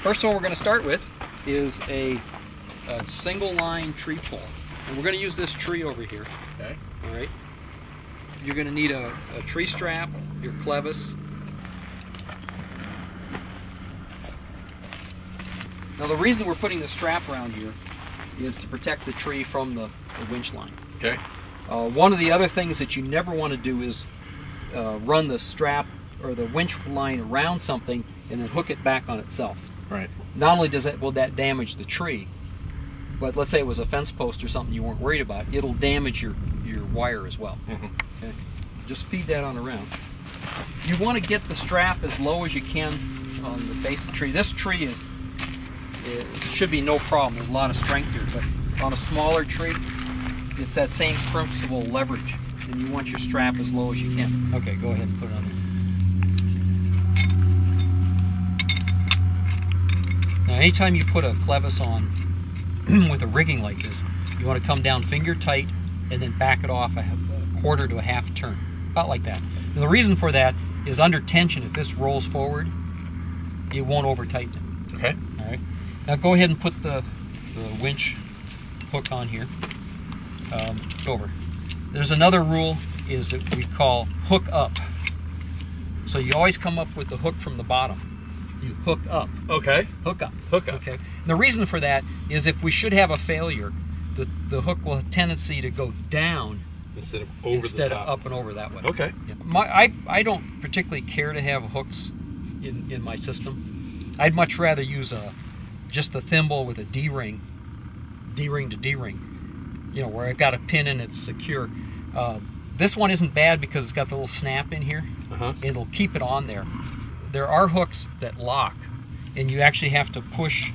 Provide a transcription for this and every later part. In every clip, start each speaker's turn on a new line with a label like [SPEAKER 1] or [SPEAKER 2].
[SPEAKER 1] First one we're going to start with is a single line tree pole. And we're going to use this tree over here.
[SPEAKER 2] Okay.
[SPEAKER 1] All right. You're going to need a tree strap, your clevis. Now the reason we're putting the strap around here is to protect the tree from the winch line.
[SPEAKER 2] Okay.
[SPEAKER 1] One of the other things that you never want to do is run the strap or the winch line around something and then hook it back on itself.
[SPEAKER 2] Right.
[SPEAKER 1] Not only will that damage the tree, but let's say it was a fence post or something you weren't worried about, it'll damage your wire as well.
[SPEAKER 2] Mm-hmm.
[SPEAKER 1] Okay. Just feed that on around. You want to get the strap as low as you can on the base of the tree. This tree should be no problem. There's a lot of strength here, but on a smaller tree, it's that same principle leverage, and you want your strap as low as you can. Okay, go ahead and put it on there. Now, anytime you put a clevis on with a rigging like this, you want to come down finger tight and then back it off a quarter to a half turn, about like that. And the reason for that is under tension, if this rolls forward, it won't over tighten it.
[SPEAKER 2] Okay.
[SPEAKER 1] All right. Now go ahead and put the winch hook on here. Over. There's another rule is that we call hook up. So you always come up with the hook from the bottom. You hook up.
[SPEAKER 2] Okay.
[SPEAKER 1] Hook up.
[SPEAKER 2] Hook up.
[SPEAKER 1] Okay. And the reason for that is if we should have a failure, the hook will have a tendency to go down
[SPEAKER 2] instead of over the top.
[SPEAKER 1] of up and over that way.
[SPEAKER 2] Okay.
[SPEAKER 1] Yeah. I don't particularly care to have hooks in my system. I'd much rather use just a thimble with a D-ring to D-ring, you know, where I've got a pin and it's secure. This one isn't bad because it's got the little snap in here. It'll keep it on there. There are hooks that lock, and you actually have to push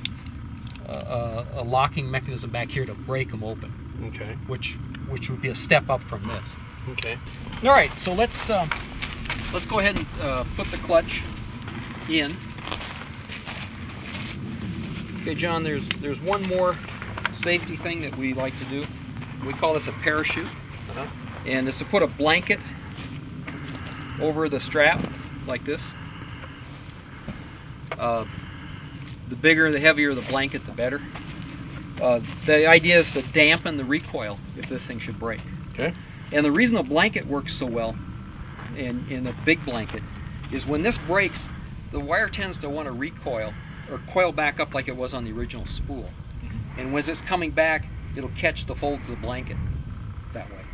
[SPEAKER 1] a locking mechanism back here to break them open.
[SPEAKER 2] Okay.
[SPEAKER 1] Which would be a step up from this.
[SPEAKER 2] Okay.
[SPEAKER 1] All right, so let's go ahead and put the clutch in. Okay, John, there's one more safety thing that we like to do. We call this a parachute. And it's to put a blanket over the strap like this. The bigger, the heavier the blanket, the better. The idea is to dampen the recoil if this thing should break.
[SPEAKER 2] Okay.
[SPEAKER 1] And the reason the blanket works so well in a big blanket is when this breaks, the wire tends to want to recoil or coil back up like it was on the original spool. And when it's coming back, it'll catch the folds of the blanket that way.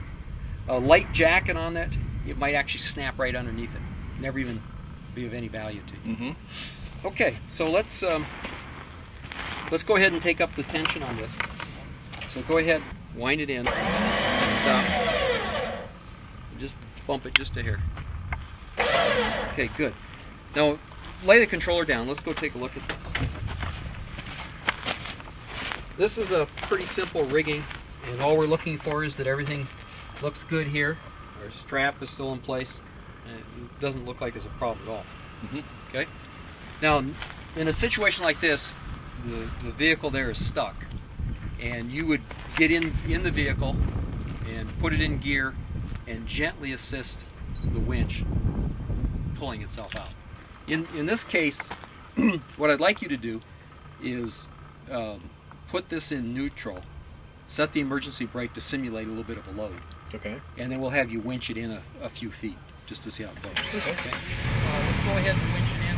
[SPEAKER 1] A light jacket on that, it might actually snap right underneath it. Never even be of any value to you. Okay, so let's go ahead and take up the tension on this. So go ahead, wind it in, stop, just bump it just a hair. Okay, good. Now lay the controller down. Let's go take a look at this. This is a pretty simple rigging, and all we're looking for is that everything looks good here. Our strap is still in place, and it doesn't look like it's a problem at all. Okay. Now, in a situation like this, the vehicle there is stuck, and you would get in the vehicle and put it in gear and gently assist the winch pulling itself out. In this case, what I'd like you to do is put this in neutral, set the emergency brake to simulate a little bit of a load.
[SPEAKER 2] Okay. And
[SPEAKER 1] then we'll have you winch it in a few feet just to see how it goes. Okay. Let's go ahead and winch it in.